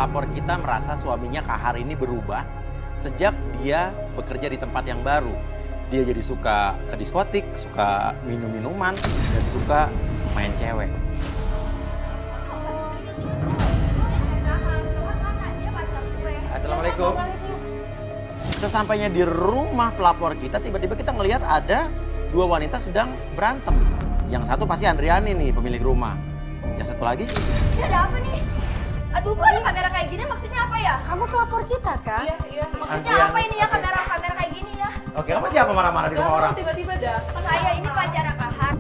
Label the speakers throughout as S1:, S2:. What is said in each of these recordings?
S1: pelapor kita merasa suaminya Kahar ini berubah sejak dia bekerja di tempat yang baru. Dia jadi suka ke diskotik, suka minum-minuman, dan suka main cewek. Assalamualaikum. Sesampainya di rumah pelapor kita, tiba-tiba kita ngelihat ada dua wanita sedang berantem. Yang satu pasti Andriani nih, pemilik rumah. Yang satu lagi?
S2: Ini ada apa nih? Aduh, kok ada kamera kayak gini? Maksudnya apa ya?
S3: Kamu pelapor kita kan?
S2: Iya. Maksudnya
S1: Andriani,
S2: apa ini ya
S1: oke.
S2: kamera kayak gini ya?
S1: Oke, kamu siapa marah-marah di rumah orang?
S3: Tiba-tiba dah.
S2: Saya ini pacara Kahar.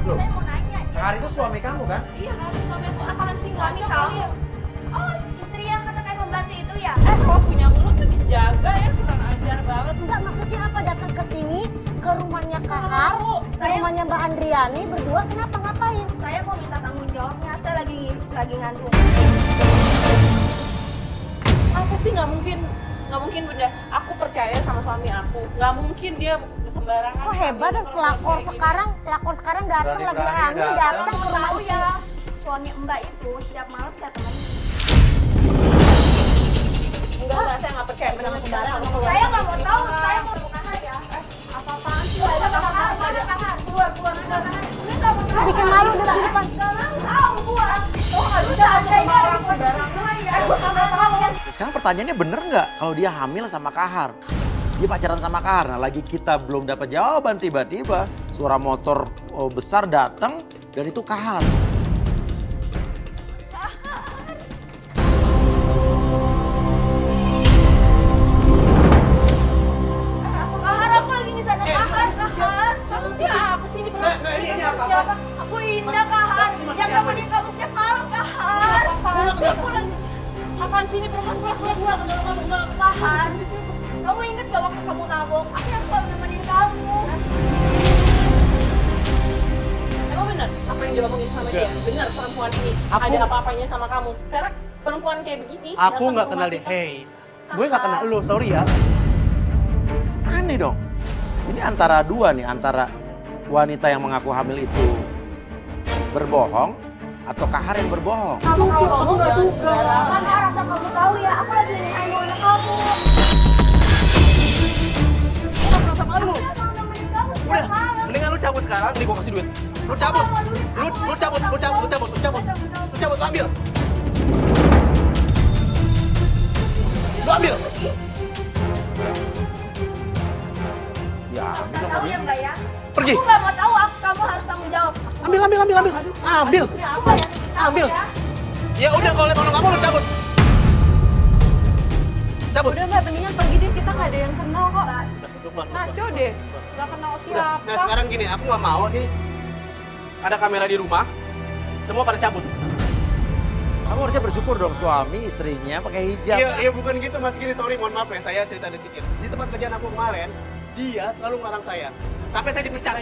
S1: Loh.
S2: Saya mau nanya.
S1: Kahar itu suami kamu kan?
S3: Iya kan, suami aku apaan sih?
S2: Suami
S3: Ngaco
S2: kamu?
S3: kali ya?
S2: Oh, istri yang kata kayak membantu itu ya?
S3: Kalau punya mulut tuh dijaga ya, kurang ajar banget.
S4: Enggak, maksudnya apa datang ke sini ke rumahnya Kahar, ke
S2: Saya-
S4: rumahnya Mbak Andriani berdua kenapa ngapain?
S2: Saya mau minta tanggung jawabnya. Saya lagi ngandung.
S3: Apa sih nggak mungkin bunda. Aku percaya sama suami aku. Nggak mungkin dia sembarangan.
S4: Kok hebat ya pelakor sekarang datang lagi
S1: Berani-beraninya
S4: hamil
S1: datang.
S4: datang ke rumah
S2: Tahu
S4: istri.
S2: ya, suami Mbak itu setiap malam saya temenin.
S3: Enggak, saya nggak percaya benar sembarangan.
S2: Saya nggak mau tahu, saya mau ke Kahar ya. Apa-apaan sih? Ada Kahar, ada Kahar. Keluar, ada Kahar. Ini nggak mau tahu.
S4: Bikin malu di depan.
S2: Nggak mau tahu gua. Oh, nggak bisa ada ya di posisi gua ya. Nggak tahu ya.
S1: Sekarang pertanyaannya bener nggak kalau dia hamil sama Kahar? Dia pacaran sama Kahar. Nah, lagi kita belum dapat jawaban, tiba-tiba suara motor besar datang dan itu Kahar.
S2: Kahar, aku lagi di sana. Kahar.
S3: Kamu siapa sih ini perempuan?
S5: ini apa?
S3: Siapa?
S2: Aku Indah, Kahar. Yang nemenin kamu setiap malam, Kahar. Aku lagi
S3: Apaan sih ini perempuan pulang ke dalam kamu?
S2: Kahar. Kamu inget gak waktu kamu nabok? Aku yang selalu nemenin kamu.
S3: Emang benar apa yang diomongin sama dia? Benar perempuan ini ada apa-apanya sama kamu. Sekarang perempuan kayak begini.
S5: Aku
S3: datang
S5: nggak
S3: ke
S5: kenal
S3: rumah
S5: deh.
S3: kita.
S5: Hey, gue nggak kenal lu. Sorry ya.
S1: Aneh dong. Ini antara dua nih, antara wanita yang mengaku hamil itu berbohong atau Kahar yang berbohong.
S2: Kamu nggak suka. Kahar, rasa kamu tahu ya, aku lagi nemenin anak kamu.
S5: Sama lu.
S2: Aku selalu nemenin kamu
S5: Udah,
S2: setiap malam.
S5: mendingan lu cabut sekarang. Nih gue kasih duit. Lu cabut. Lu cabut. Lu ambil. Lu ambil.
S1: Ya, ambil
S2: Nggak
S1: sama
S2: tahu
S1: dia.
S2: ya Mbak ya.
S5: Pergi.
S2: Aku nggak mau tahu, kamu harus tanggung jawab.
S5: Ambil. Ambil. Ya udah kalau emang lu nggak mau lu cabut. Cabut.
S3: Udah nggak, mendingan pergi deh, kita nggak ada yang kenal kok.
S5: Lu keluar.
S3: Ngaco deh, nggak kenal
S5: Udah.
S3: siapa.
S5: Nah sekarang gini, aku nggak mau nih. Ada kamera di rumah. Semua pada cabut.
S1: Kamu harusnya bersyukur dong suami istrinya pakai hijab.
S5: Iya bukan gitu Mas Gini, sorry mohon maaf ya, saya cerita sedikit. Di tempat kerjaan aku kemarin, dia selalu ngarang saya. Sampai saya dipecat.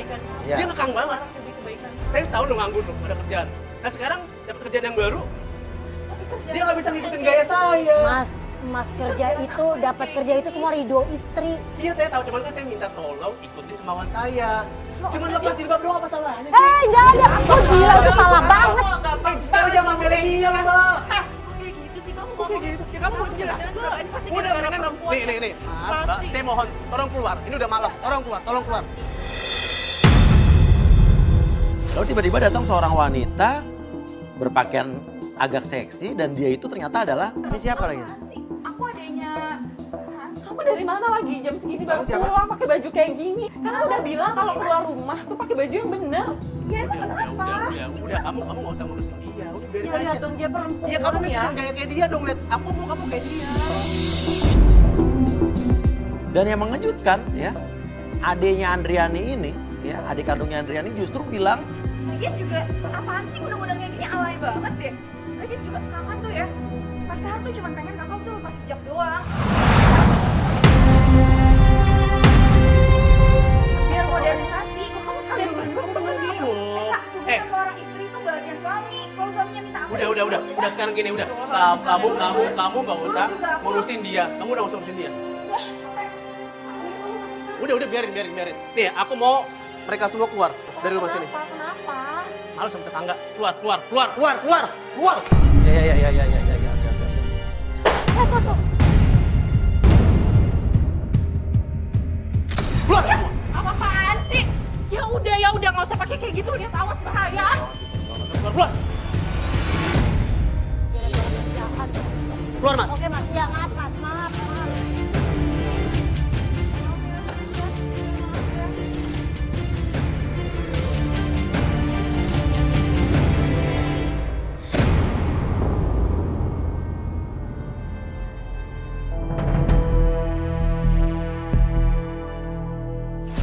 S1: Iya.
S5: Dia ngekang banget. Saya setahun udah nganggur loh, ada kerjaan. Nah sekarang dapat kerjaan yang baru, dia nggak bisa ngikutin gaya saya.
S4: Mas kerja itu dapat kerja itu semua ridho istri.
S5: Iya saya tahu, cuman kan saya minta tolong ikutin kemauan saya. Cuman lepas jilbab doang apa salahnya sih?
S4: Enggak ada. Oh gila itu salah banget.
S5: Sekarang jangan belain dia lah mbak.
S3: Kayak gitu sih kamu
S5: Kok kayak gitu? Ya kamu mau kerja
S3: Ini pasti
S5: Udah
S3: gara-gara
S5: mendingan
S3: perempuan.
S5: nih. Maaf mbak, saya mohon tolong keluar. Ini udah malam, tolong keluar.
S1: Lalu tiba-tiba datang seorang wanita berpakaian agak seksi dan dia itu ternyata adalah ini siapa lagi?
S2: Aku adanya.
S3: Kamu dari mana lagi jam segini baru
S1: Kamu siapa?
S3: pulang pakai baju kayak gini? Karena udah bilang kalau keluar rumah tuh pakai baju yang bener.
S2: Ya emang kenapa?
S5: Udah, kamu nggak usah ngurusin dia. Udah biarin
S3: Ya
S5: aja.
S3: lihat dong dia perempuan
S5: Iya kamu
S3: ya.
S5: ngikutin gaya kayak dia dong, lihat. Aku mau kamu kayak dia.
S1: Dan yang mengejutkan ya, adiknya Andriani ini, ya adik kandungnya Andriani justru bilang
S2: Lagian juga apaan sih undang-undang kayak gini alay banget deh. Lagian juga kakak tuh ya, Mas Kahar tuh cuma pengen kakak tuh lepas hijab doang. Biar modernisasi, kok kamu kalian berdua temen dulu. Kak, tugasnya seorang istri itu bahagia suami. Kalau suaminya minta apa?
S5: Udah sekarang gini udah. Kamu nggak usah ngurusin dia. Kamu udah usah ngurusin dia. Udah biarin. Nih, aku mau mereka semua keluar dari rumah sini.
S3: Kenapa?
S5: malu sama tetangga. Keluar.
S1: Ya.
S5: Keluar semua.
S3: Apa-apaan sih? Ya udah nggak usah pakai kayak gitu, lihat awas bahaya.
S5: Keluar. Keluar, Mas.
S4: Oke mas, ya maaf.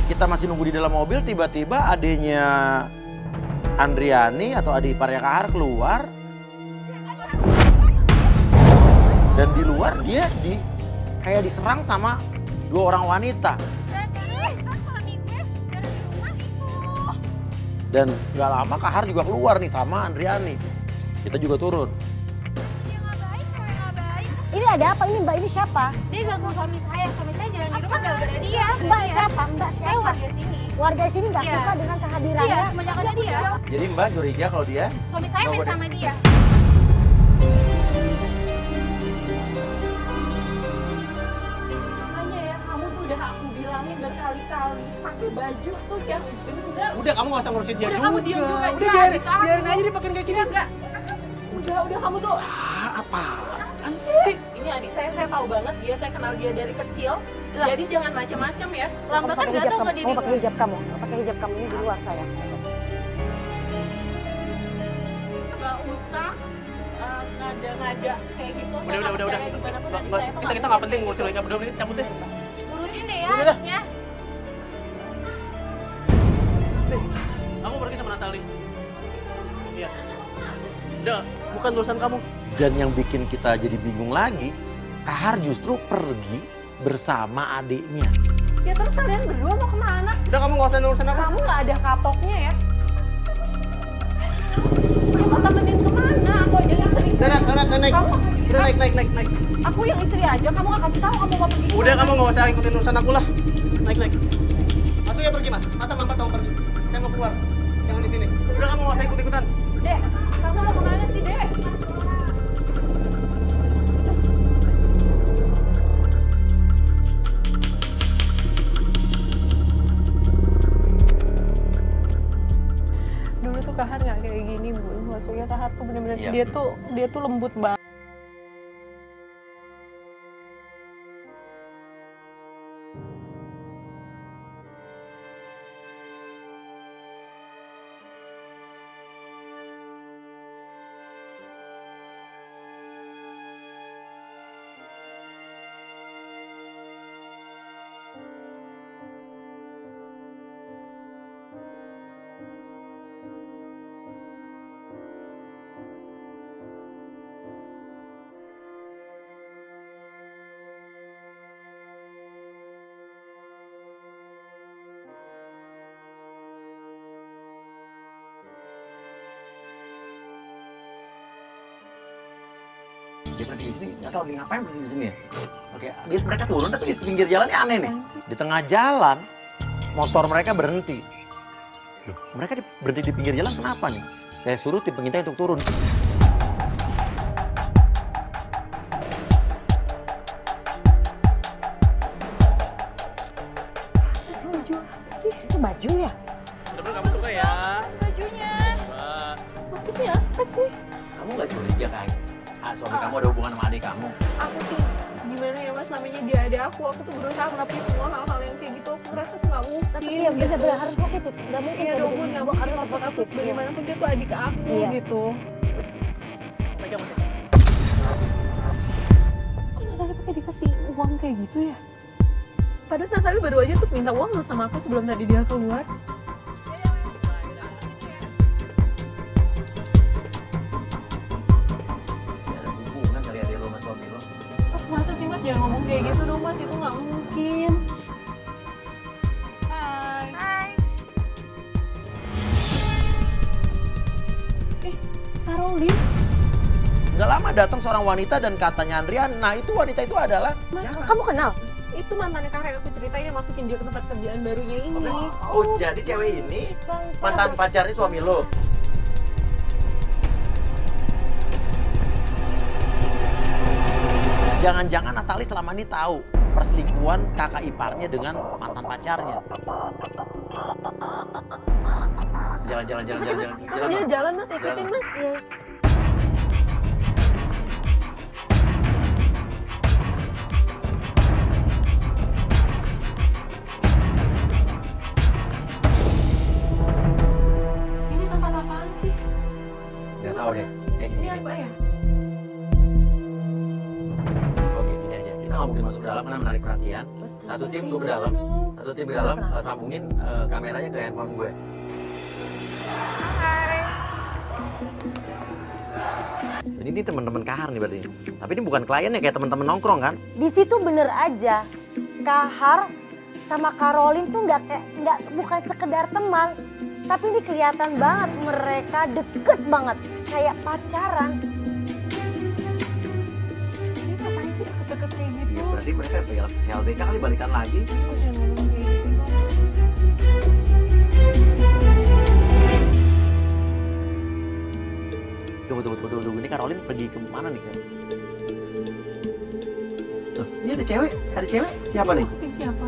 S1: Kita masih nunggu di dalam mobil, tiba-tiba adenya Andriani atau adik iparnya Kahar keluar. Dan di luar dia kayak diserang sama 2 orang wanita.
S2: Kan suami gue dari rumah itu.
S1: Dan gak lama Kahar juga keluar nih sama Andriani. Kita juga turun.
S2: Dia nggak baik, cewek nggak baik.
S4: Ini ada apa ini mbak, ini siapa?
S2: Dia ganggu suami saya jalan di rumah gara-gara dia.
S4: Mbak
S2: Iya.
S4: siapa?
S2: Saya warga sini.
S4: Warga sini nggak
S2: Iya.
S4: suka dengan kehadirannya.
S2: Iya, semenjak ada dia.
S1: Jadi Mbak curiga kalau dia
S2: Suami saya main
S1: Nggak
S2: sama dia.
S3: Makanya ya, kamu tuh udah aku bilangin berkali-kali, pakai baju tuh yang bener.
S5: Udah kamu nggak usah ngurusin dia
S3: Udah,
S5: juga.
S3: kamu diam juga.
S5: Udah
S3: Dia adik
S5: biarin
S3: aku.
S5: aja dia pakai kayak gini.
S3: Enggak. Udah kamu tuh.
S5: Apaan sih?
S3: Ini adik saya tahu banget dia, saya kenal dia dari kecil.
S2: Lah.
S3: Jadi jangan macam-macam ya.
S2: Lambat kan
S4: Pakai
S2: gak
S4: hijab
S2: tau
S4: kamu.
S2: ke diri
S4: Kamu pakai
S2: gue.
S4: hijab kamu. Pakai hijab kamu ini di luar saya.
S3: Nggak usah ngada-ngada kayak gitu. Saya
S5: Udah.
S3: nggak percaya gimana pun dari saya tuh
S5: Kita nggak penting ngurusin mereka berdua ini, cabut deh.
S2: Urusin deh ya
S5: Udah.
S2: adiknya.
S5: Kamu pergi sama Natali. Iya. Udah, bukan urusan kamu.
S1: dan yang bikin kita jadi bingung lagi, Kahar justru pergi bersama adiknya.
S3: Ya terus kalian berdua mau kemana?
S5: Udah kamu nggak usah urusan aku.
S3: Kamu nggak ada kapoknya ya? Mau temenin kemana? Aku aja istri.
S5: Naik.
S3: Kamu,
S5: Udah naik.
S3: aku yang istri aja, kamu nggak kasih tahu kamu mau pergi
S5: Udah
S3: kemana?
S5: kamu nggak usah ikutin urusan aku lah. Naik. Masuk ya pergi mas. Masa mama tahu pergi? Saya mau keluar. Jangan di sini. Udah kamu nggak usah ikut-ikutan.
S3: Dek, kamu mau kemana sih, Dek? Dulu tuh Kahar nggak kayak gini, Bu. Maksudnya Kahar tuh bener-bener
S1: Iya,
S3: dia tuh lembut banget.
S1: Dia berhenti di sini, nggak tahu lagi ngapain berhenti di sini ya. Oke, mereka turun tapi di pinggir jalannya aneh nih. Di tengah jalan, motor mereka berhenti. Loh, mereka berhenti di pinggir jalan kenapa nih? Saya suruh tim pengintai untuk turun.
S4: Itu baju ya?
S5: Bener-bener kamu suka ya.
S2: Bajunya.
S3: Maksudnya apa sih?
S1: Kamu nggak curiga kan? Suami kamu ada hubungan sama adik kamu.
S3: Aku tuh gimana ya mas, namanya dia ada aku tuh berusaha ngelakuin semua hal-hal yang kayak gitu. Aku ngerasa tuh nggak mungkin.
S4: Tapi ya benar-benar harus positif. Nggak mungkin
S3: Iya
S4: kayak
S3: dong,
S4: begini.
S3: nggak
S4: Harus
S3: mungkin maksud aku
S4: positif. Iya.
S3: bagaimanapun dia tuh adik aku
S4: Iya.
S3: gitu.
S5: Pegang mas.
S3: Kok Natali pakai dikasih uang kayak gitu ya? Padahal Natali baru aja tuh minta uang loh sama aku sebelum tadi dia keluar.
S1: Ada hubungan kali ada lo sama suami lo.
S3: Masa sih mas, jangan ngomong kayak gitu dong mas, itu nggak mungkin.
S2: Hai.
S3: Karolin,
S1: Nggak lama datang seorang wanita dan katanya Andrian, nah itu wanita itu adalah
S4: Kamu kenal?
S3: itu mantannya Kahar yang aku ceritain yang masukin dia ke tempat kerjaan barunya ini.
S1: Oh, jadi cewek ini mantan pacarnya suami lo. Jangan-jangan Natali selama ini tahu perselingkuhan kakak iparnya dengan mantan pacarnya. Jalan.
S3: Mas dia jalan mas, ikutin mas.
S4: Ya.
S3: Ini tempat apaan sih?
S1: Gak tahu deh.
S3: Ini apa ya?
S1: Oke, ini aja. Kita nggak mungkin masuk ke dalam karena menarik perhatian. Satu tim gue ke dalam, sambungin kameranya ke handphone gue. Ini teman-teman Kahar nih berarti. Tapi ini bukan kliennya, kayak teman-teman nongkrong kan?
S4: Di situ bener aja, Kahar sama Karolin tuh bukan sekedar teman, tapi ini kelihatan banget mereka deket banget, kayak pacaran.
S3: Ini ngapain sih deket-deket kayak gitu?
S1: Iya, berarti mereka ya CLBK kali balikan lagi.
S3: Oh, jangan ngomong kayak gitu dong.
S1: Tunggu. Ini Karolin pergi ke mana nih? Tuh, ini ada cewek. Siapa nih?
S3: Ini siapa?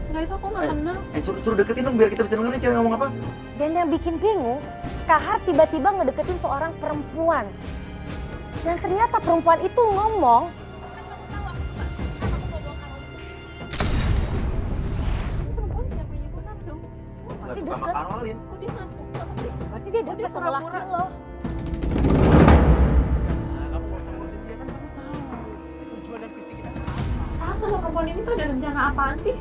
S3: Enggak, itu aku nggak kenal.
S1: Suruh deketin dong biar kita bisa dengerin cewek ngomong apa.
S4: Dan yang bikin bingung, Kahar tiba-tiba ngedeketin seorang perempuan. Dan ternyata perempuan itu ngomong,
S3: Perempuan siapa yang kenal dong?
S1: Nggak
S4: Pasti
S1: suka sama
S4: deket.
S1: Karolin.
S3: Kok dia nggak suka?
S4: berarti dia deket sama laki
S3: pura-pura.
S4: lo.
S5: Nah, kamu nggak usah ngurusin dia kan kamu tahu tujuan dan visi kita apa.
S3: Ah, sama perempuan ini tuh ada rencana apaan sih?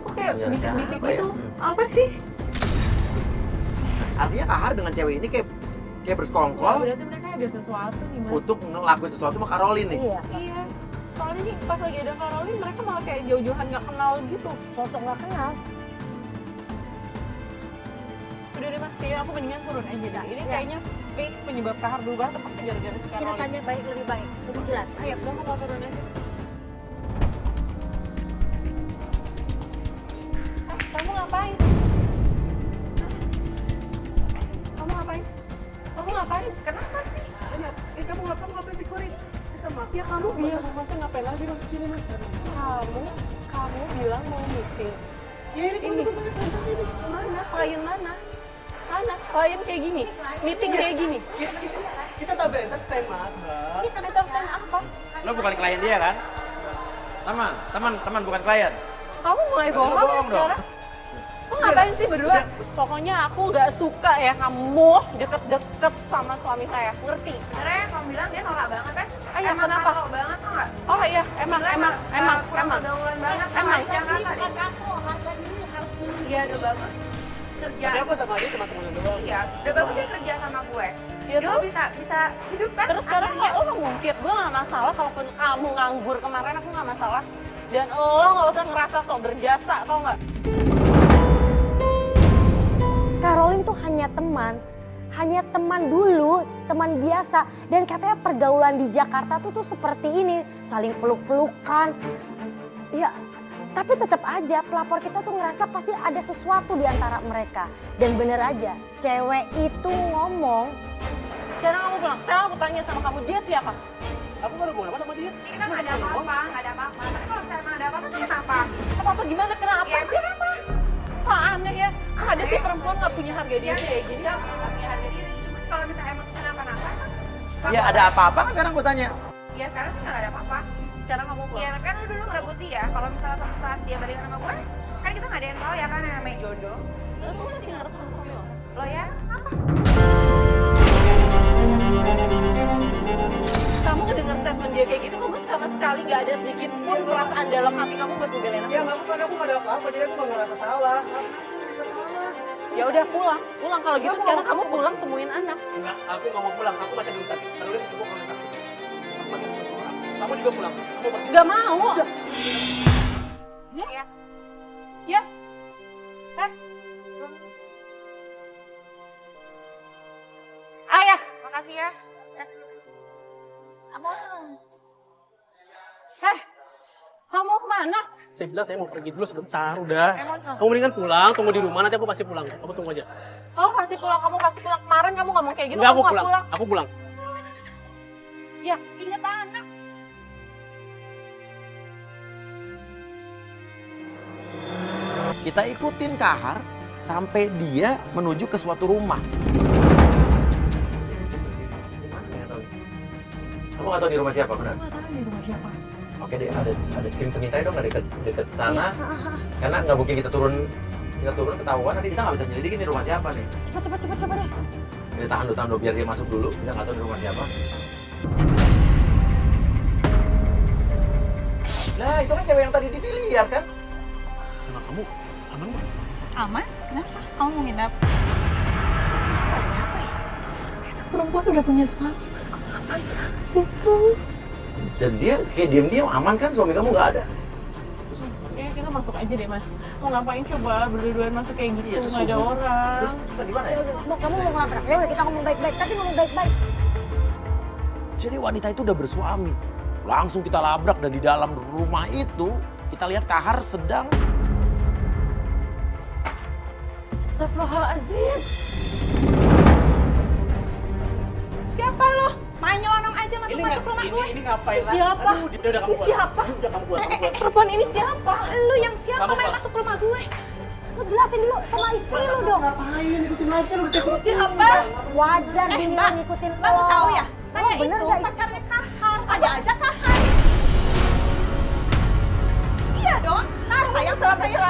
S3: Kok kayak
S1: Ada
S3: bisik-bisik
S1: rencana apa
S3: gitu?
S1: ya?
S3: Apa sih?
S1: Artinya Kahar dengan cewek ini kayak
S3: Oh,
S1: bersekongkol
S3: berarti mereka ada sesuatu nih mas.
S1: untuk ngelakuin sesuatu sama Karolin nih.
S4: Iya,
S3: Iya. Soalnya nih pas lagi ada Karolin mereka malah kayak jauh-jauhan nggak kenal gitu.
S4: sosok nggak kenal.
S3: Udah deh mas, kayak aku mendingan turun aja dah. Ini kayaknya fix penyebab Kahar berubah tuh pasti gara-gara si
S4: Kita
S3: Karolin.
S4: tanya lebih baik, lebih jelas.
S3: Ayo, aku mau turun aja. Kamu ngapain? Kamu ngapain?
S2: Kenapa sih?
S5: Kamu ngapain sih Korin? Sama.
S3: Ya kamu bilang, masa ngapain lagi mas sini mas? Kamu bilang mau meeting.
S5: Ya ini
S3: Mana? Klien mana? Mana? Klien kayak gini? Meeting kayak gini?
S5: kita sampai entertain mas, Mbak.
S3: Kita entertain apa?
S1: Lo bukan klien dia kan? Teman bukan klien.
S3: Kamu mulai
S1: Lo
S3: bohong ya
S1: bohong dong.
S3: sekarang? Lo ngapain sih berdua? Pokoknya aku nggak suka ya kamu deket-deket sama suami saya, ngerti?
S2: Sebenarnya kamu bilang dia norak banget ya?
S3: Iya,
S2: Emang
S3: kenapa?
S2: norak banget tau nggak?
S3: Oh iya, emang.
S2: Kurang pergaulan banget.
S3: Emang.
S2: Jangan tadi. Iya, udah bagus kerja.
S5: Tapi aku sama dia cuma temenan doang.
S2: Iya, udah bagus dia kerja sama gue.
S3: Iya
S2: Dia
S3: tuh.
S2: bisa hidup kan?
S3: Terus sekarang
S2: akhirnya.
S3: lo ngungkit, gue gak masalah kalaupun kamu nganggur kemarin, aku gak masalah. Dan lo gak usah ngerasa sok berjasa, tau gak?
S4: Karolin tuh hanya teman dulu, teman biasa. Dan katanya pergaulan di Jakarta tuh seperti ini, saling peluk-pelukan. Ya, tapi tetap aja pelapor kita tuh ngerasa pasti ada sesuatu di antara mereka. Dan bener aja, cewek itu ngomong,
S3: Sekarang kamu pulang, sekarang aku tanya sama kamu, dia siapa?
S5: Aku baru mau apa sama dia?
S2: Ini kan nggak ada apa-apa, nggak ada apa-apa. Tapi kalau misalnya emang ada apa-apa, tuh kenapa?
S3: Apa gimana, kenapa
S2: Ya,
S3: sih?
S2: kenapa?
S3: Kok aneh ya? Ada sih perempuan gak punya harga diri kayak gini.
S2: Dia nggak punya harga diri. Cuma kalau misalnya emang kenapa-napa,
S1: Ya ada apa-apa kan sekarang gue tanya.
S2: ya sekarang sih nggak ada apa-apa.
S3: Sekarang kamu pulang.
S2: Iya kan lu dulu ngerebut dia. Kalau misalnya suatu saat dia balikan sama gue, kan kita nggak ada yang tahu ya kan yang namanya jodoh.
S3: Terus kamu masih harus masuk suami lo?
S2: Lo ya, apa?
S3: Kamu ngedenger statement dia kayak gitu, kamu sama sekali gak ada sedikit pun perasaan dalam hati kamu buat ngebelain aku.
S5: Ya nggak bukan aku nggak ada apa-apa, jadi aku nggak ngerasa salah.
S3: Ya udah pulang kalau gitu sekarang kamu pulang temuin anak.
S5: Enggak, aku nggak mau pulang. Aku masih belum sakit. Terus aku mau kontak. Aku masih belum pulang. Kamu juga pulang. Kamu pergi.
S3: Gak mau.
S2: Ya.
S3: Ya. Ayah.
S2: Makasih ya.
S3: Kamu kemana?
S5: Saya bilang saya mau pergi dulu sebentar, udah. Kamu mendingan pulang, tunggu di rumah, nanti aku pasti pulang. Kamu tunggu aja.
S3: Kamu pasti pulang. Kamu pasti pulang. Kemarin kamu ngomong kayak gitu,
S5: Enggak,
S3: kamu
S5: aku
S3: nggak
S5: pulang. Aku pulang.
S3: Ya, ingat anak.
S1: Kita ikutin Kahar sampai dia menuju ke suatu rumah. Kamu nggak tahu di rumah siapa, benar?
S3: Nggak tahu di rumah siapa.
S1: Oke deh, ada tim pengintai dong nggak dekat sana. Karena nggak mungkin kita turun ketahuan, nanti kita nggak bisa nyelidikin di rumah siapa nih.
S4: Cepet coba deh.
S1: Ini tahan dulu biar dia masuk dulu. Kita nggak tahu di rumah siapa. Nah, itu kan cewek yang tadi dipilih ya kan?
S5: Emang kamu aman nggak?
S2: Aman? Kenapa? Kamu mau nginep?
S3: Itu perempuan udah punya suami, Mas. Kamu ngapain ke situ?
S1: Dan dia kayak diem-diem aman kan, suami kamu nggak ada.
S3: Kayaknya kita masuk aja deh, Mas. Mau ngapain coba berdua-duaan masuk kayak gitu,
S1: Iya, terus
S3: nggak ada
S1: subuh.
S3: orang.
S1: Terus gimana ya?
S4: Kamu mau ngelabrak? Ya udah kita ngomong baik-baik, tapi ngomong baik-baik.
S1: Jadi wanita itu udah bersuami. Langsung kita labrak dan di dalam rumah itu kita lihat Kahar sedang
S3: Astagfirullahaladzim.
S2: Siapa lo? Main nyelonong aja masuk rumah gue.
S5: Ini ngapain?
S3: Siapa?
S5: Aduh, udah kamu keluar.
S3: Siapa?
S5: Udah kamu keluar.
S3: Perempuan ini siapa?
S2: Lu yang siapa
S5: Kamu
S2: main
S5: apa?
S2: masuk rumah gue?
S4: Lu jelasin dulu sama istri lu dong.
S5: Ngapain ikutin lagi kan udah saya suruh
S3: Siapa?
S4: Wajar
S2: Eh,
S4: Bini
S2: Mbak.
S4: ngikutin
S2: Mbak, lu tahu ya? Saya
S4: Oh, bener
S2: itu
S4: nggak, Is?
S2: pacarnya Kahar. Ada aja Kahar. Iya dong. Kahar sayang sama saya.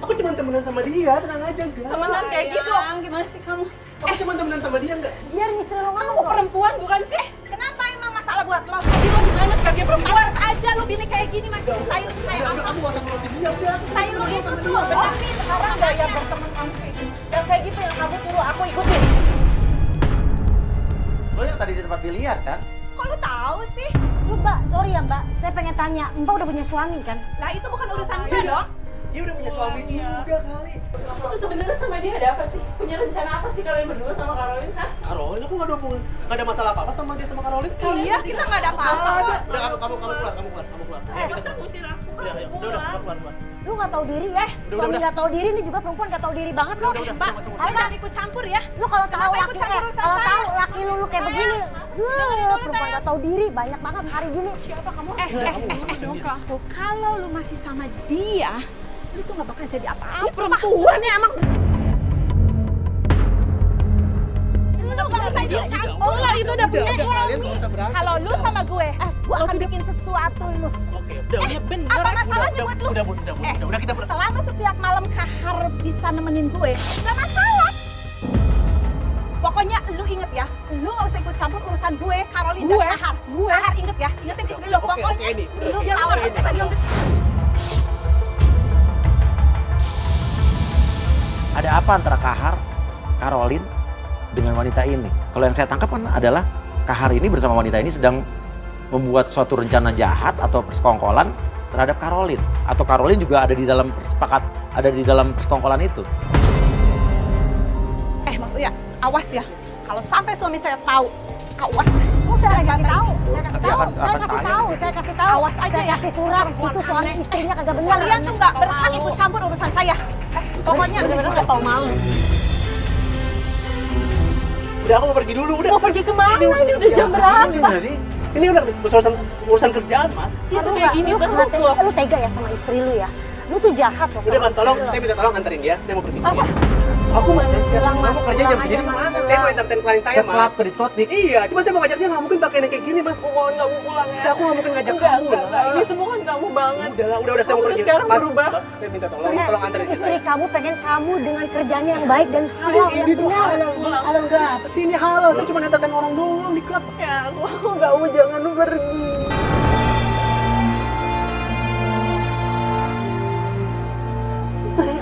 S5: Aku cuma temenan sama dia, tenang aja enggak.
S3: Temenan kayak gitu. Gimana sih kamu?
S5: Aku cuma temenan sama dia enggak.
S4: Biarin istri lu ngomong
S3: Kamu
S4: dong.
S3: perempuan bukan sih?
S2: Kenapa emang masalah buat lo?
S3: Jadi lo gimana sebagai perempuan?
S2: Pantas aja lo bini kayak gini macam style kayak apa?
S5: Kamu gak usah ngurusin dia udah.
S2: Style lo itu tuh bener nih.
S3: Sekarang gaya berteman kamu kayak gitu. Yang kayak gitu yang kamu suruh aku ikutin.
S1: lo yang tadi di tempat biliar kan?
S2: Kok lo tahu sih?
S4: Lu Mbak, sorry ya Mbak, saya pengen tanya, Mbak udah punya suami kan?
S2: Lah itu bukan urusan gue dong.
S5: Dia udah punya suami juga kali.
S3: Itu sebenarnya sama dia ada apa sih? Punya rencana apa sih kalian berdua sama Caroline? Hah?
S5: Caroline, aku gak ada hubungan, gak ada masalah apa-apa sama dia sama Caroline.
S2: Iya, kita nggak ada apa-apa.
S5: Udah kamu keluar. Ayo,
S3: Masa ngusir aku?
S5: Udah, ayo, udah keluar.
S4: Lu nggak tahu diri ya? Suami nggak tahu diri, ini juga perempuan nggak tahu diri banget lo.
S2: Mbak, jangan ikut campur ya.
S4: Lu kalau tahu
S2: Kenapa ikut
S4: laki,
S2: campur urusan
S4: kalau
S2: saya?
S4: tahu laki lu kayak begini, lu perempuan nggak tahu diri, banyak banget hari gini.
S3: Siapa kamu?
S2: Tuh, kalau lu masih sama dia, lu tuh nggak bakal jadi apa-apa.
S3: perempuan ya emang.
S2: Lu nggak usah ikut campur. Lo itu udah punya
S5: kalian
S2: suami.
S5: gak usah berantem.
S2: Kalau lu sama gue, gue akan bikin sesuatu lu.
S5: Oke, udah
S3: bener.
S2: Apa masalahnya buat lu?
S5: Udah kita
S2: Selama setiap malam Kahar bisa nemenin gue, nggak masalah. Pokoknya lu inget ya, lu nggak usah ikut campur urusan gue, Caroline dan Kahar. Kahar inget ya, ingetin istri lu. Pokoknya
S5: Oke,
S2: lu
S5: oke,
S2: tahu
S5: oke,
S2: siapa dia.
S1: Ada apa antara Kahar, Caroline dengan wanita ini? Kalau yang saya tangkap kan adalah Kahar ini bersama wanita ini sedang membuat suatu rencana jahat atau persekongkolan terhadap Caroline, atau Caroline juga ada di dalam persekongkolan itu.
S2: Mas Uya, awas ya. Kalau sampai suami saya tahu, awas.
S4: Oh, saya kasih tahu, saya kasih
S1: Tapi
S4: tahu,
S1: akan
S4: saya kasih
S1: tanya
S4: tahu,
S1: nih.
S4: saya kasih tahu.
S2: Awas aja
S4: Saya
S2: ya.
S4: kasih surat, itu suami istrinya kagak benar.
S2: Kalian tuh nggak berhak ikut campur urusan saya. Pokoknya lu
S3: Bener-bener gak tau malu.
S5: Udah aku mau pergi dulu, udah.
S3: Mau pergi kemana? Ini udah jam berapa?
S5: Ini udah urusan kerjaan, Mas.
S3: Itu
S4: Lu
S3: kayak
S4: nggak-
S3: gini
S4: lu
S3: terus
S4: nggak-
S3: loh.
S4: Lu tega ya sama istri lu ya? Lu tuh jahat loh
S5: Udah
S4: sama
S5: Mas,
S4: istri
S5: tolong,
S4: lu.
S5: saya minta tolong anterin dia. Saya mau pergi.
S3: Apa?
S5: Aku mau
S4: Pulang Mas,
S1: Kamu kerja
S4: pulang
S1: jam
S4: aja,
S1: segini
S4: Mas,
S1: kemana?
S5: Saya mau
S4: pulang.
S5: entertain klien saya,
S1: Ke klub,
S5: Mas.
S1: ke diskotik.
S5: Iya, cuma saya mau ngajaknya nggak mungkin pakaiannya kayak gini, Mas.
S3: Aku mohon kamu pulang ya.
S5: Aku nggak mungkin ngajak
S3: Enggak,
S5: kamu
S3: enggak,
S5: lah.
S3: Ini tuh bukan kamu banget.
S5: Udah, saya mau
S3: Kamu
S5: pergi.
S3: sekarang
S5: Mas,
S3: berubah.
S5: Mbak, saya minta tolong anterin
S4: Istri
S5: saya.
S4: kamu pengen kamu dengan kerjaan yang baik dan halal yang
S5: Ini tuh
S4: benar.
S5: halal nggak? Apa sih ini halal? Saya cuma entertain orang doang di klub.
S3: Ya, aku gak mau, jangan lu pergi.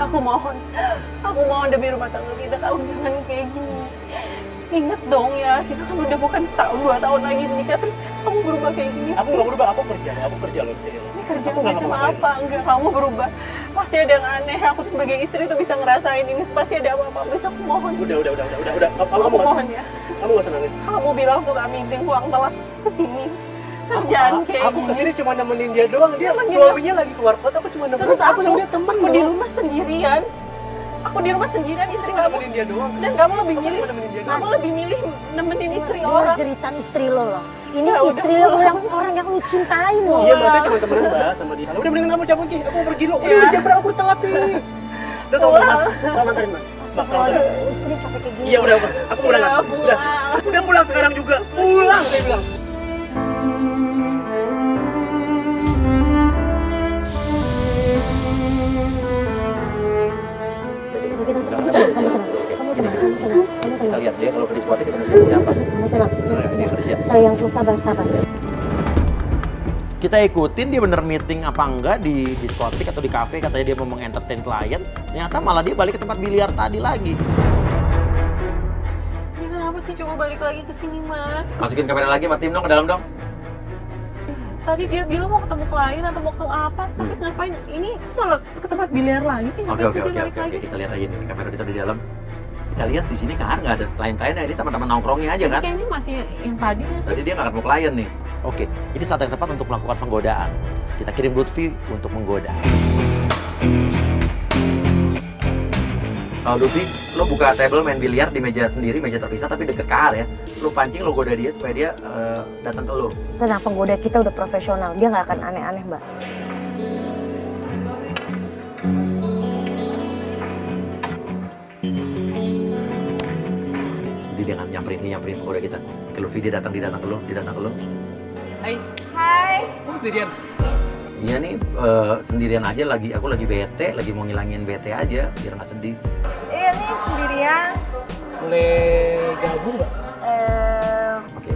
S3: Aku mohon demi rumah tangga kita, kamu jangan kayak gini. Ingat dong ya, kita kan udah bukan setahun, 2 tahun lagi menikah, terus kamu berubah kayak gini.
S5: Aku nggak berubah, aku kerja loh di sini.
S3: Ini kerja
S5: Aku nggak
S3: macam
S5: ngapa-ngapain.
S3: apa? Enggak, kamu berubah. Pasti ada yang aneh, aku tuh sebagai istri tuh bisa ngerasain ini, pasti ada apa-apa. Please, aku mohon.
S5: Udah.
S3: Aku mohon ya.
S5: Kamu nggak usah nangis.
S3: Kamu bilang suka meeting, pulang telat kesini. Kerjaan kayak
S5: Aku
S3: gini.
S5: kesini cuma nemenin dia doang. Dia
S3: Nemenin
S5: suaminya lagi keluar kota. Aku cuma nemenin.
S3: Terus
S5: aku sama dia temen
S3: aku di
S5: loh.
S3: rumah sendirian. Aku di rumah sendirian istri
S5: Kamu
S3: kamu.
S5: nemenin dia doang.
S3: Dan kamu lebih milih,
S5: nemenin dia
S3: kamu lebih milih nemenin istri
S4: Dia
S3: orang.
S4: jeritan istri lo loh. Ini
S3: Ya udah,
S4: istri lo yang orang yang lu cintain loh.
S5: Iya, Mbak, saya cuma temenan Mbak sama dia. Udah mendingan kamu cabut Ki, aku mau pergi lo.
S3: Iya.
S5: Udah jam berapa aku udah telat nih. Udah tau nggak, Mas? Tolong anterin Mas.
S4: Astagfirullahaladzim, istri sampai kayak gini.
S5: Iya udah, aku mau berangkat.
S3: Ya,
S5: Udah, udah pulang sekarang juga. Pulang saya bilang.
S4: Udah, kita kamu tenang, kamu tenang, kamu tenang, kamu tenang, kamu
S1: Kita
S4: tenang.
S1: lihat dia kalau ke diskotik ketemu siapa.
S4: Kamu tenang.
S1: Dia kerja.
S4: Sayang tuh sabar, sabar.
S1: Kita ikutin dia bener meeting apa enggak di diskotik atau di kafe, katanya dia mau mengentertain klien. Ternyata malah dia balik ke tempat biliar tadi lagi.
S3: Ini kenapa sih coba balik lagi ke sini, Mas?
S1: Masukin kamera lagi sama tim dong ke dalam dong.
S3: Tadi dia bilang mau ketemu klien atau mau ketemu apa, tapi ngapain ini malah ke tempat biliar lagi sih?
S1: Oke
S3: Ngapain
S1: oke
S3: sih dia
S1: oke
S3: balik
S1: oke
S3: lagi?
S1: kita lihat aja nih kamera kita di dalam. Kita lihat di sini Kahar nggak ada klien-kliennya, ini teman-teman nongkrongnya aja kan.
S3: Kayaknya masih yang tadi ya sih.
S1: Tadi dia nggak ketemu klien nih. Oke, ini saat yang tepat untuk melakukan penggodaan. Kita kirim Lutfi untuk menggoda. Kalau Lutfi, lo buka table main biliar di meja sendiri, meja terpisah tapi deket Kahar ya. Lo pancing, lo goda dia supaya dia datang ke lo.
S4: Tenang, penggoda kita udah profesional. Dia nggak akan aneh-aneh, Mbak.
S1: Jadi dia nyamperin penggoda kita. Oke, Lutfi dia datang ke lo.
S5: Hai,
S2: Hai.
S5: kamu sendirian?
S1: Iya nih, sendirian aja aku lagi bete, lagi mau ngilangin bete aja biar nggak sedih.
S2: Iya nih sendirian.
S5: Boleh gabung nggak?
S1: Oke,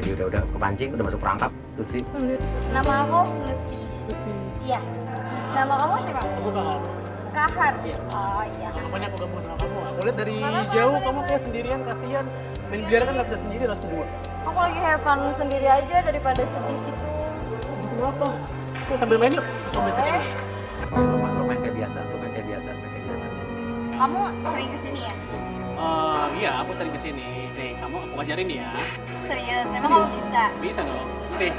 S1: dia udah kepancing, udah masuk perangkap, Lutfi.
S2: Nama aku Lutfi. Iya. Nama kamu siapa?
S5: Aku Kahar.
S2: Kahar.
S5: Iya.
S2: Oh iya.
S5: Makanya aku gabung sama kamu. Aku lihat dari
S2: Kenapa?
S5: jauh kamu kayak sendirian, kasihan. Main biliar kan nggak bisa sendiri, harus berdua.
S2: Aku lagi have fun sendiri aja daripada sedih gitu.
S5: Sedih kenapa? Yuk, sambil main yuk. Coba kita.
S1: Lo main kayak biasa.
S2: Kamu sering kesini ya?
S5: Iya, aku sering kesini. Nih, kamu aku ajarin ya.
S2: Serius? Emang kamu bisa?
S5: Bisa dong. Nih,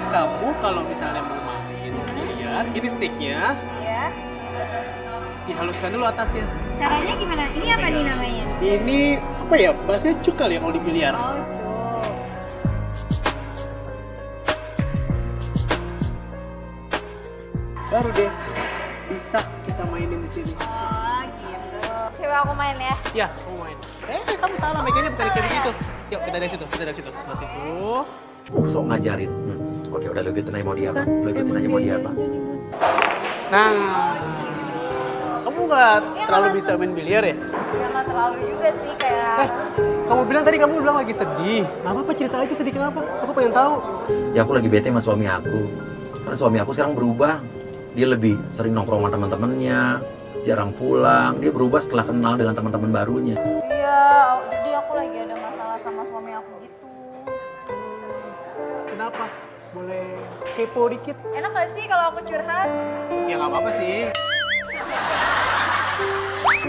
S5: kamu kalau misalnya mau main biliar, ini sticknya
S2: Iya.
S5: dihaluskan dulu atasnya.
S2: Caranya gimana? Ini apa nih namanya?
S5: Ini apa ya? Bahasanya cuk kali ya kalau di biliar.
S2: Oh, cuk.
S5: Baru deh bisa kita mainin di sini.
S2: Oh, gitu. Coba aku main ya.
S5: Ya, kamu main. Kamu salah, mekanya bukan kayak begitu. Yuk, kita dari situ, sebelah situ.
S1: Sok ngajarin. Oke, udah lo ikutin aja mau dia apa.
S5: Nah, kamu nggak
S2: Iya,
S5: terlalu
S2: nggak
S5: bisa main biliar ya?
S2: Ya nggak terlalu juga sih kayak.
S5: Kamu bilang lagi sedih. Nggak apa-apa, cerita aja sedih kenapa? Aku pengen tahu.
S1: Ya aku lagi bete sama suami aku. Karena suami aku sekarang berubah. Dia lebih sering nongkrong sama teman-temannya, jarang pulang. Dia berubah setelah kenal dengan teman-teman barunya.
S2: Iya, jadi aku lagi ada masalah sama suami aku gitu.
S5: Kenapa? Boleh kepo dikit?
S2: Enak gak sih kalau aku curhat?
S5: Ya nggak apa-apa sih.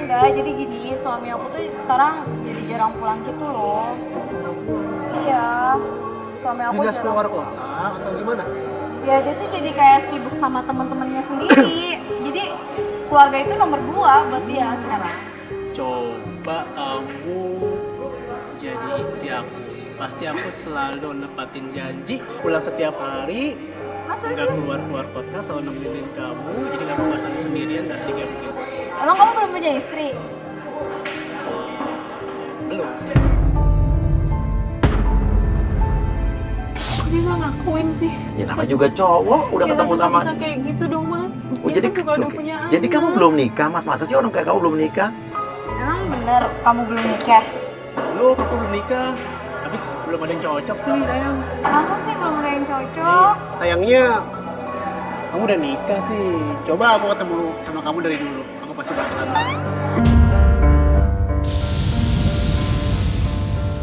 S2: Enggak, jadi gini, suami aku tuh sekarang jadi jarang pulang gitu loh. Iya, suami aku
S5: Dinas
S2: jarang.
S5: keluar kota atau gimana?
S2: Ya dia tuh jadi kayak sibuk sama teman-temannya sendiri. Jadi keluarga itu nomor 2 buat dia sekarang.
S5: Coba kamu jadi istri aku. Pasti aku selalu nepatin janji, pulang setiap hari,
S2: Masa
S5: nggak
S2: sih?
S5: keluar kota, selalu nemenin kamu, jadi kamu nggak selalu sendirian, nggak sedih kayak begini.
S2: Emang kamu belum punya istri?
S5: Belum.
S3: Kok dia nggak ngakuin sih?
S1: Ya namanya juga cowok, udah
S3: Ya,
S1: ketemu
S3: tapi
S1: sama.
S3: bisa kayak gitu dong, Mas.
S1: Oh,
S3: Dia
S1: jadi
S3: kan juga udah
S1: oke.
S3: punya
S1: Jadi
S3: anak.
S1: kamu belum nikah, Mas? Masa sih orang kayak kamu belum nikah?
S2: Emang bener kamu belum nikah?
S5: Belum, aku belum nikah. Tapi belum ada yang cocok sih, sayang.
S2: Masa sih belum ada yang cocok?
S5: Sayangnya, kamu udah nikah sih. Coba aku ketemu sama kamu dari dulu. Aku pasti bakalan.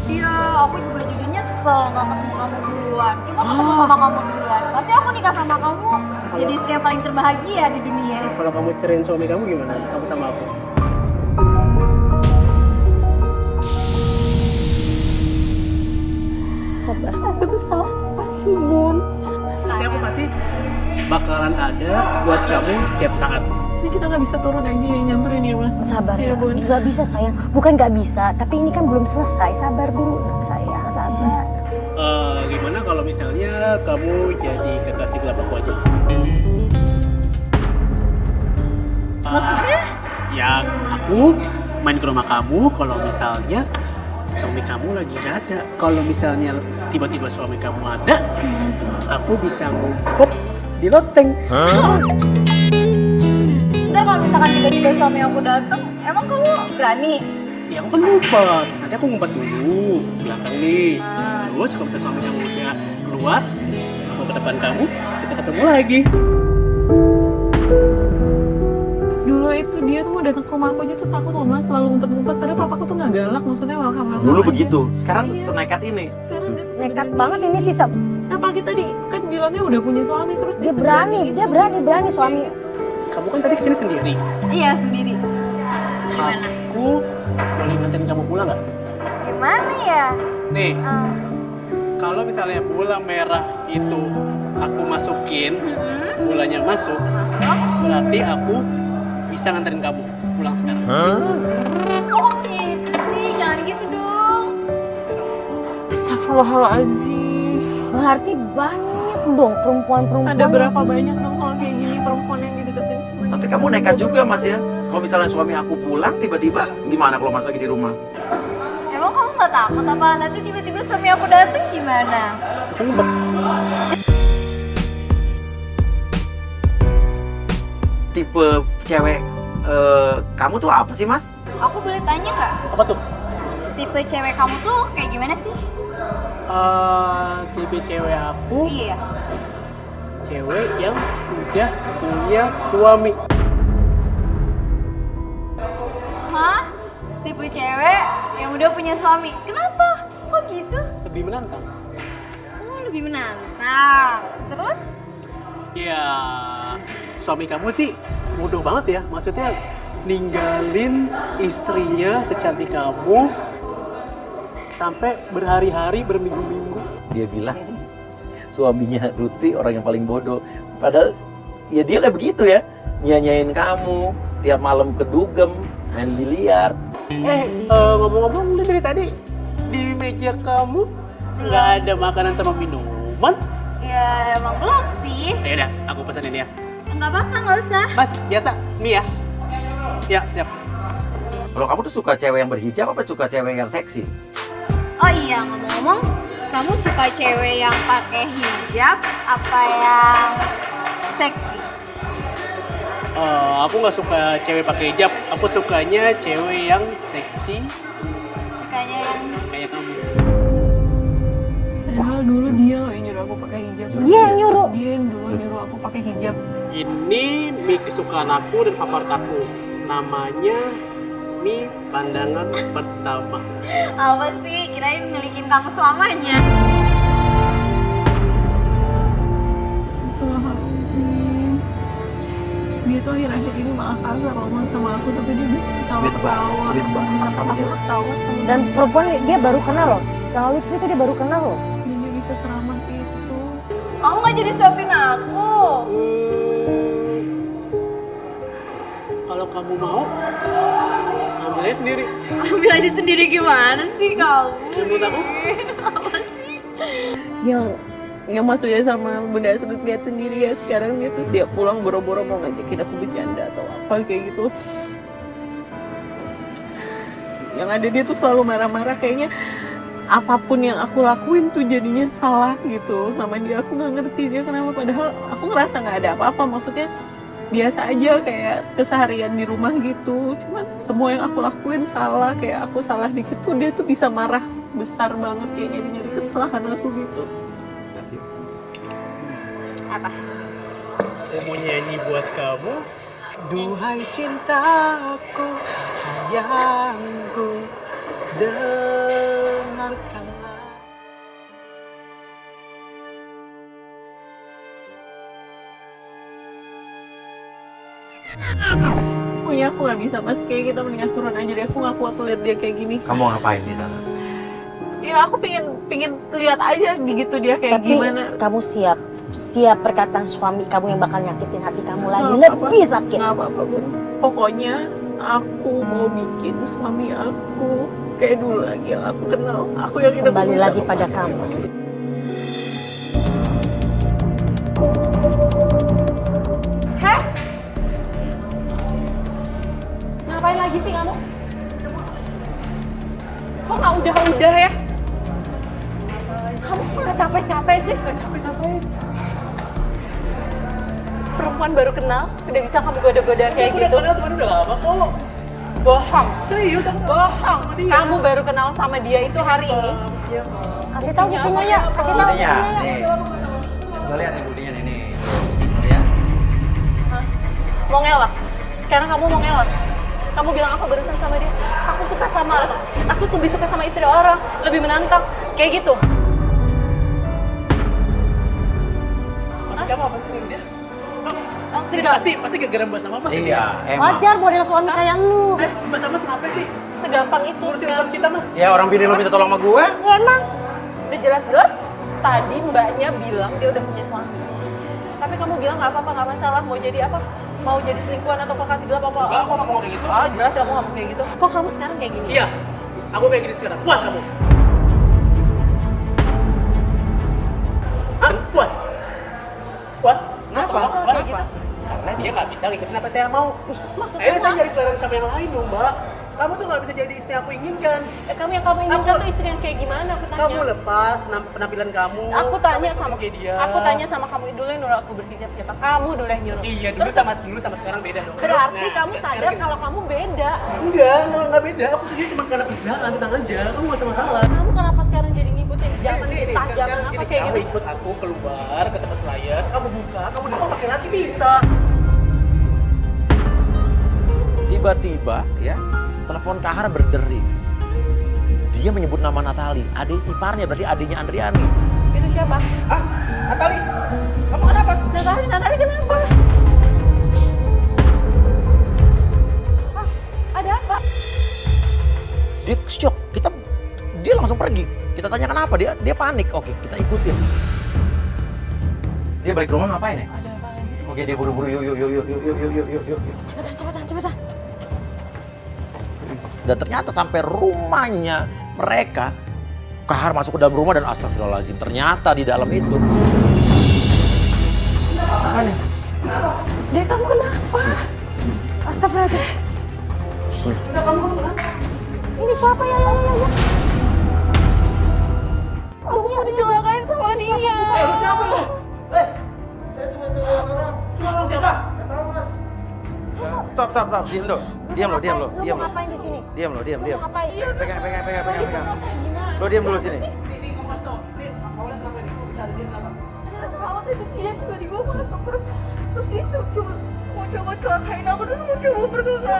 S2: Iya, aku juga jadi nyesel nggak ketemu kamu duluan. Coba ketemu sama kamu duluan. Pasti aku nikah sama kamu. Jadi istri yang paling terbahagia di dunia.
S5: Kalau kamu cerain suami kamu gimana? Kamu sama aku?
S4: Sabar.
S3: Aku tuh salah apa sih, Bun?
S5: Nanti aku pasti bakalan ada buat kamu setiap saat.
S3: Ini kita nggak bisa turun aja ya, nyamperin ya Mas.
S4: Sabar
S3: Ya,
S4: ya,
S3: Bun.
S4: nggak bisa sayang. Bukan nggak bisa, tapi ini kan belum selesai. Sabar dulu nak sayang, sabar.
S5: Gimana kalau misalnya kamu jadi kekasih gelap aku aja?
S2: Maksudnya?
S5: Ya, aku main ke rumah kamu kalau misalnya suami kamu lagi gak ada. Kalau misalnya tiba-tiba suami kamu ada, aku bisa ngumpet di loteng.
S2: Ntar kalau misalkan tiba-tiba suami aku dateng, emang kamu berani?
S5: Ya aku kan ngumpet. Nanti aku ngumpet dulu belakang nih. Terus kalau misalnya suami kamu udah keluar, aku ke depan kamu, kita ketemu lagi.
S3: Dulu itu dia tuh mau datang ke rumah aku aja tuh takut loh Mas, selalu ngumpet-ngumpet. Padahal papaku tuh nggak galak, maksudnya welcome
S1: Dulu
S3: aja.
S1: begitu, sekarang
S3: Iya.
S1: senekat ini.
S3: Sekarang dia tuh
S4: Nekat
S3: sebenarnya-
S4: banget ini sih.
S3: Apalagi tadi kan bilangnya udah punya suami terus
S4: Dia berani,
S3: seberani
S4: dia
S3: itu.
S4: berani suami.
S5: Kamu kan tadi kesini sendiri.
S2: Iya sendiri. Gimana?
S5: Aku boleh nganterin kamu pulang nggak?
S2: Gimana ya?
S5: Nih,
S2: Ah,
S5: kalau misalnya bola merah itu aku masukin, bolanya masuk,
S2: masuk.
S5: berarti aku bisa nganterin kamu pulang sekarang.
S2: Kok gitu sih? Jangan gitu dong.
S5: Bisa dong?
S3: Astagfirullahaladzim.
S4: Berarti banyak dong perempuan-perempuan.
S3: Ada berapa banyak dong kalau kayak gini perempuan yang dideketin sama
S1: Tapi kamu nekat juga Mas ya. Kalau misalnya suami aku pulang tiba-tiba gimana kalau Mas lagi di rumah?
S2: Emang kamu nggak takut apa nanti tiba-tiba suami aku dateng gimana?
S5: Aku ngumpet.
S1: Tipe cewek kamu tuh apa sih Mas?
S2: Aku boleh tanya nggak?
S5: Apa tuh?
S2: Tipe cewek kamu tuh kayak gimana sih?
S5: Tipe cewek aku,
S2: Iya.
S5: cewek yang udah punya suami.
S2: Hah? Tipe cewek yang udah punya suami. Kenapa? Kok gitu?
S5: Lebih menantang.
S2: Oh, lebih menantang. Terus?
S5: Ya, suami kamu sih bodoh banget ya. Maksudnya ninggalin istrinya secantik kamu sampai berhari-hari, berminggu-minggu.
S1: Dia bilang suaminya Lutfi orang yang paling bodoh. Padahal ya dia kayak begitu ya. Nyanyain kamu, tiap malam kedugem, main biliar.
S5: Ngomong-ngomong, dari tadi di meja kamu nggak ada makanan sama minuman?
S2: Ya emang belum sih.
S5: Ya udah, aku pesenin ya.
S2: Nggak apa-apa, nggak usah.
S5: Mas, biasa mie ya? Ya, siap.
S1: Kalau kamu tuh suka cewek yang berhijab apa suka cewek yang seksi?
S2: Oh iya, ngomong-ngomong, kamu suka cewek yang pakai hijab apa yang seksi?
S5: Aku nggak suka cewek pakai hijab. Aku sukanya cewek yang seksi
S2: Sukanya yang
S5: kayak kamu.
S3: Padahal dulu dia loh yang nyuruh aku pakai hijab.
S4: Dia yang nyuruh.
S3: Dia yang dulu nyuruh aku pakai hijab.
S5: Ini mie kesukaan aku dan favorit aku. Namanya mie pandangan pertama.
S2: apa sih? Kirain ngelikin kamu selamanya.
S3: Astagfirullahaladzim. Dia tuh akhir-akhir ini malah kasar loh Mas sama aku, tapi dia bisa
S1: Sweet banget, sweet banget
S3: bisa
S1: sama dia.
S3: ketawa sama
S4: Dan perempuan dia baru kenal loh. Sama Lutfi tuh dia baru kenal loh.
S3: dan dia bisa seramah itu.
S2: Kamu nggak jadi suapin aku?
S5: Kalau kamu mau, ambil aja sendiri.
S2: Ambil aja sendiri gimana sih kamu?
S5: Jemput aku.
S2: Apa sih?
S3: Yang maksudnya sama Bunda Astrid lihat sendiri ya sekarang dia terus dia pulang boro-boro mau ngajakin aku bercanda atau apa kayak gitu. Yang ada dia tuh selalu marah-marah kayaknya apapun yang aku lakuin tuh jadinya salah gitu sama dia. Aku nggak ngerti dia kenapa, padahal aku ngerasa nggak ada apa-apa, maksudnya biasa aja kayak keseharian di rumah gitu. Cuman semua yang aku lakuin salah, kayak aku salah dikit tuh dia tuh bisa marah besar banget kayak nyari-nyari kesalahan aku gitu.
S2: Apa?
S5: Aku mau nyanyi buat kamu. Duhai cintaku, sayangku, dengarkanlah.
S3: Pokoknya aku nggak bisa mas, kayak kita mendingan turun aja deh. Aku nggak kuat lihat dia kayak gini.
S1: Kamu ngapain di sana?
S3: Ya aku pingin lihat aja gitu dia kayak
S4: Tapi
S3: gimana.
S4: kamu siap siap perkataan suami kamu yang bakal nyakitin hati kamu lagi, lebih sakit.
S3: Nggak apa-apa, Bun. Pokoknya aku mau bikin suami aku kayak dulu lagi yang aku kenal. Aku yakin aku
S4: Kembali
S3: bisa
S4: lagi
S3: kok.
S4: pada kamu.
S3: Heh? Ngapain lagi sih kamu? Kok nggak udah-udah ya? Kamu kok nggak capek-capek sih? Nggak capek-capek. Perempuan baru kenal, udah bisa kamu goda-goda kayak gitu.
S5: Udah kenal cuma udah lama kok.
S3: Bohong.
S5: Serius aku
S3: Bohong. Kamu baru kenal sama dia itu hari ini.
S4: Kasih tahu buktinya ya, kasih tahu
S1: Buktinya,
S4: buktinya ya.
S1: nih. Lo lihat nih buktinya nih. Nih. Lihat.
S3: Hah? Mau ngelak? Sekarang kamu mau ngelak? Kamu bilang apa barusan sama dia? Aku lebih suka sama istri orang, lebih menantang. Kayak gitu.
S5: Maksud kamu apa sih dia? Pasti gara-gara Mbak Sama Mas.
S1: Iya, emang.
S4: Wajar model suami kayak lu.
S5: Mbak Sama Mas ngapain sih?
S3: Segampang itu.
S5: Ngurusin urusan kita Mas.
S1: Ya orang bini lo minta tolong sama gue.
S4: Ya emang.
S3: Udah jelas-jelas tadi mbaknya bilang dia udah punya suami. Tapi kamu bilang nggak apa-apa, nggak masalah. Mau jadi apa? Mau jadi selingkuhan atau kasih gelap apa?
S5: Enggak, aku nggak mau kayak gitu.
S3: Ah, jelas kamu nggak mau kayak gitu. Kok kamu sekarang kayak gini?
S5: Iya, aku kayak gini sekarang. Puas kamu? Hah? Puas? Puas?
S1: Kenapa?
S5: Puas?
S3: Kayak gitu.
S5: Karena dia nggak bisa ngikutin apa saya mau.
S3: Maksud
S5: Akhirnya saya
S3: kamu
S5: jadi pelayanan sama yang lain dong, Mbak. Kamu tuh nggak bisa jadi istri yang aku inginkan.
S3: kamu yang kamu inginkan
S5: Aku-
S3: tuh istri yang kayak gimana? Aku tanya.
S5: Kamu lepas penampilan kamu.
S3: Aku tanya
S5: Kamu
S3: sama
S5: kayak dia.
S3: Aku tanya sama kamu dulu yang nyuruh aku berhijab siapa? Kamu dulu yang nyuruh.
S5: Iya,
S3: Terus
S5: dulu sama sekarang beda dong.
S3: berarti
S5: Nah,
S3: kamu sadar
S5: sekarang
S3: kalau kamu beda.
S5: enggak beda. Aku sendiri cuma karena kerjaan, tenang aja. Kamu nggak usah masalah.
S3: Kamu kenapa sekarang jadi ngikutin zaman
S5: Nih,
S3: kita zaman
S5: sekarang
S3: apa
S5: gini,
S3: kayak
S5: kamu
S3: gitu?
S5: ikut aku keluar ke tempat klien, kamu buka, kamu depan pakai laki bisa.
S1: Tiba-tiba ya, telepon Kahar berdering. Dia menyebut nama Natali, adik iparnya, berarti adiknya Andriani.
S3: Itu siapa?
S5: Hah? Natali? Kamu kenapa?
S3: Natali kenapa? Hah? Ada apa?
S1: Dia shock, dia langsung pergi. Kita tanya kenapa, dia panik. Oke, kita ikutin. Dia balik ke rumah ngapain ya?
S3: Ada apa lagi sih?
S1: Oke, dia buru-buru yuk.
S4: Cepetan.
S1: Dan ternyata sampai rumahnya mereka, Kahar masuk ke dalam rumah dan astagfirullahaladzim, ternyata di dalam itu. Apa nih?
S3: Dia kamu kenapa?
S4: Astagfirullahaladzim. Ini siapa ya?
S3: Aku mau dicelakain sama dia.
S5: Siapa lu? Saya cuma orang. Cuma orang siapa? Nggak tahu, Mas.
S1: Stop, diam lo.
S4: Lu mau ngapain di sini?
S1: Diam.
S4: Lu mau ngapain?
S1: Pegang. Lo diam dulu sini.
S5: Ini kamu kasih tau. Nih, mau lihat kenapa ini? Kok bisa ada dia kenapa?
S3: Kalau tadi dia tiba-tiba masuk terus dia coba mau celakain aku terus mau coba berdosa.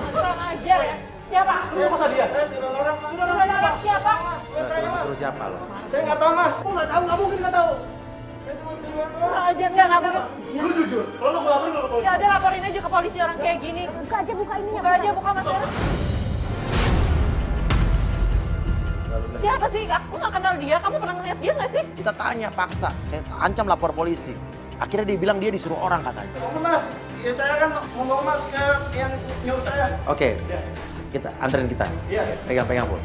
S3: Kurang ajar ya. Siapa?
S5: Saya masa dia? Saya suruh orang.
S3: Siapa?
S1: Suruh siapa lo?
S5: Saya nggak tahu, Mas. Aku nggak tahu, nggak mungkin nggak tahu. Saya cuma suruh orang.
S3: Kurang ajar nggak mungkin.
S5: Lu jujur. Kalau lu laporin lu ke polisi.
S3: Ya udah laporin aja ke polisi orang kayak gini.
S4: Buka ininya.
S3: Buka Mas Era. Siapa sih? Aku nggak kenal dia. Kamu pernah ngeliat dia nggak sih?
S1: Kita tanya, paksa. Saya ancam lapor polisi. Akhirnya dia bilang dia disuruh orang katanya.
S5: Kamu, Mas. Ya saya kan mau bawa Mas ke yang nyuruh saya.
S1: Oke, kita anterin kita.
S5: Iya.
S1: Pegang, Bu.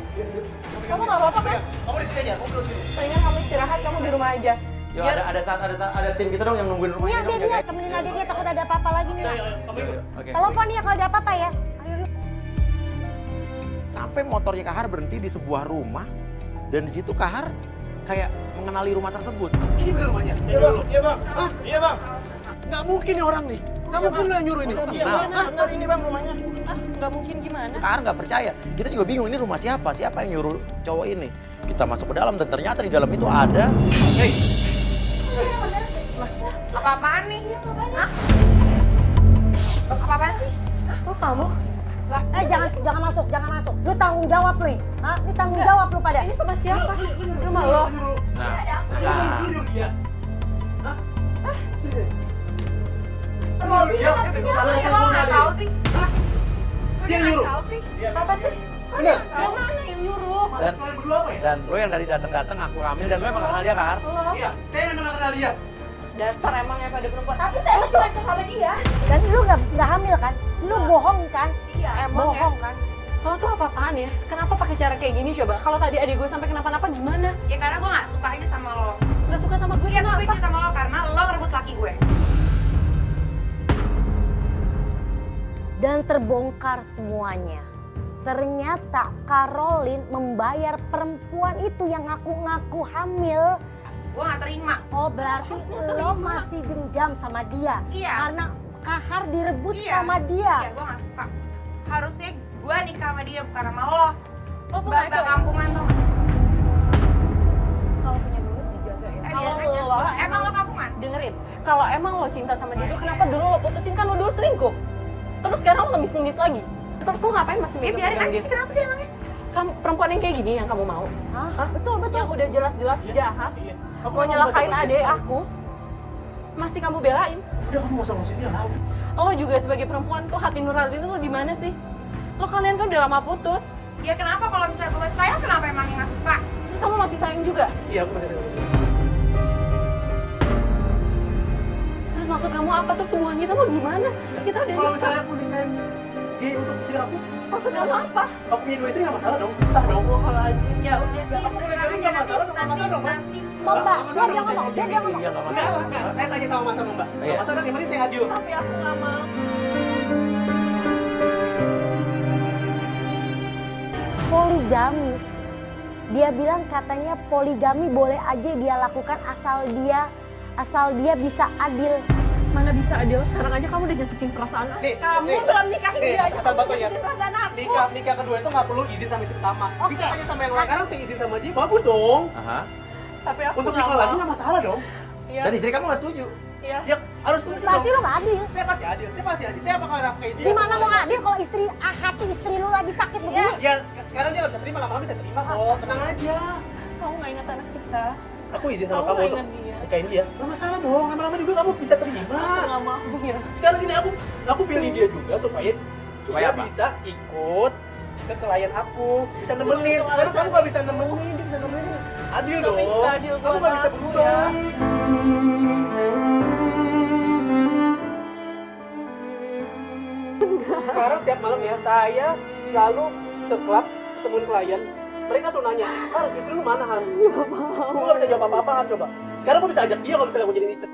S3: Kamu nggak apa-apa kan?
S5: Kamu di sini aja. Kamu duduk sini.
S3: Mendingan kamu istirahat, kamu di rumah aja.
S1: Yo, ada tim kita dong yang nungguin rumah
S4: Iya,
S1: ini.
S4: dia temenin adiknya takut ada apa-apa lagi nih.
S5: Kamu ikut.
S1: Oke.
S4: Telepon dia kalau ada apa-apa ya. Ayo.
S1: Sampai motornya Kahar berhenti di sebuah rumah dan di situ Kahar kayak mengenali rumah tersebut.
S5: Ini bukan rumahnya. Iya, Bang. Iya, Bang. Hah? Iya, Bang. Nggak mungkin nih orang nih. Nggak mungkin lu yang nyuruh ini.
S1: Nah,
S5: Benar ini, Bang, rumahnya.
S3: Ah, nggak mungkin gimana?
S1: Kahar nggak percaya. Kita juga bingung ini rumah siapa yang nyuruh cowok ini. Kita masuk ke dalam dan ternyata di dalam itu ada.
S5: Hei.
S3: Apa-apaan nih? Hah? Apa-apaan sih? Oh kamu?
S4: Jangan masuk. Lu tanggung jawab nih. Hah? Ini tanggung jawab lu pada.
S3: Ini rumah siapa? Rumah lo?
S1: Nah,
S5: Nyuruh dia. Hah? Sini.
S3: Dia nggak tahu sih.
S5: Dia nyuruh.
S3: Apa sih?
S5: Bener.
S3: Yang mana yang nyuruh?
S1: Dan
S5: Kalian berdua apa ya?
S1: dan lo yang dari datang-datang aku hamil dan lo emang kenal dia kan?
S5: Iya, saya memang gak kenal dia.
S3: Dasar emangnya pada perempuan.
S4: Tapi saya tuh cuma suka sama dia. Dan lu nggak hamil kan? Lu bohong kan?
S3: Iya, emang ya.
S4: Bohong kan?
S3: Kalau tuh apa-apaan ya? Kenapa pakai cara kayak gini coba? Kalau tadi adik gue sampai kenapa-napa gimana?
S6: Ya karena gue gak suka aja sama lo.
S3: Gak suka sama gue
S6: Iya, gue
S3: kenapa?
S6: benci sama lo karena lo ngerebut laki gue.
S4: Dan terbongkar semuanya. Ternyata Caroline membayar perempuan itu yang ngaku-ngaku hamil.
S6: Gue gak terima.
S4: Oh berarti lo masih dendam sama dia.
S6: Iya.
S4: Karena Kahar direbut
S6: Iya.
S4: sama dia.
S6: Iya, gue gak suka. Harusnya gue nikah sama dia bukan sama lo.
S3: Lo tuh
S6: Mbak
S3: kayak
S6: kampungan tuh.
S3: kalau punya duit dijaga ya.
S6: Biar aja. Emang lo kampungan?
S3: dengerin. Kalau emang lo cinta sama dia, kenapa dulu lo putusin? Kan lo dulu selingkuh. Terus sekarang lo ngemis-ngemis lagi. Terus lo ngapain masih
S6: Ya
S3: megang
S6: biarin aja
S3: dia?
S6: sih, kenapa sih emangnya?
S3: Kamu perempuan yang kayak gini yang kamu mau?
S4: Hah? Betul betul.
S3: Yang udah jelas-jelas jahat,
S5: Iya.
S3: mau nyelakain adik aku, masih kamu belain.
S5: Udah kamu gak usah ngurusin dia lah.
S3: Lo juga sebagai perempuan tuh hati nurani lo di mana sih? Lo kalian kan udah lama putus.
S6: Ya kenapa kalau misalnya gue sayang, kenapa emangnya gak suka?
S3: Kamu masih sayang juga.
S5: Iya, aku masih ada.
S3: Terus maksud kamu apa tuh hubungan kita mau gimana? Kita udah
S5: Kalau
S3: nikah.
S5: misalnya aku nikahin dia untuk istri aku,
S3: Maksud kamu apa?
S5: aku punya 2 istri gak masalah dong. Sah dong.
S6: Ya udah sih,
S5: Aku udah
S6: tenang
S5: bilang
S6: aja
S5: nggak masalah, nggak masalah dong, Mas.
S6: nanti.
S4: Stop mbak, biar dia ngomong, biar dia ngomong.
S1: Iya nggak
S5: Enggak,
S1: masalah.
S5: enggak. Saya tanya sama Mas sama Mbak.
S1: Iya.
S5: Nggak masalah, yang penting saya adil.
S3: Tapi aku nggak mau.
S4: Poligami. Dia bilang katanya poligami boleh aja dia lakukan asal dia bisa adil.
S3: Mana bisa adil, sekarang aja kamu udah nyakitin perasaan aku.
S5: Nih,
S3: Kamu
S5: nih.
S3: belum nikahin
S5: Nih,
S3: dia aja,
S5: asal
S3: kamu
S5: batu ya.
S3: nyakitin perasaan aku.
S5: Nikah kedua itu nggak perlu izin sama istri pertama. Bisa
S4: Oke.
S5: aja sama yang lain. Sekarang saya izin sama dia, bagus dong.
S1: Aha.
S3: Tapi aku
S5: Untuk
S3: nggak
S5: nikah lagi
S3: mau.
S5: nggak masalah dong.
S3: Iya,
S1: Dan istri kamu nggak setuju.
S3: iya.
S5: Ya harus setuju
S4: Berarti
S5: dong.
S4: lo gak adil.
S5: Saya pasti adil, saya pasti adil. Saya bakal nafkahin dia.
S4: Gimana
S5: sama
S4: mau
S5: dia.
S4: adil kalau hati istri lu lagi sakit begini?
S5: Ya, sekarang dia nggak bisa terima, lama-lama bisa terima kok. Tenang aja.
S3: Kamu nggak ingat anak kita.
S5: Aku izin sama
S3: Kamu
S5: kamu
S3: nggak
S5: untuk
S3: ingat dia.
S5: nikahin dia. Nggak masalah dong, lama-lama juga kamu bisa terima.
S3: Aku nggak mau ya.
S5: Sekarang gini aku pilih dia juga supaya
S1: Supaya
S5: dia
S1: apa?
S5: bisa ikut ke klien aku, bisa nemenin. Sekarang kamu nggak bisa nemenin, dia bisa nemenin. Adil
S3: Tapi
S5: dong.
S3: bisa adil
S5: Kamu
S3: buat
S5: nggak bisa
S3: aku,
S5: berubah. Sekarang setiap malam ya saya selalu ke klub ketemuin klien. Mereka selalu nanya, istri lu mana Han? Gue gak bisa jawab apa-apa Han coba. Sekarang gue bisa ajak dia kalau misalnya gue jadi istri.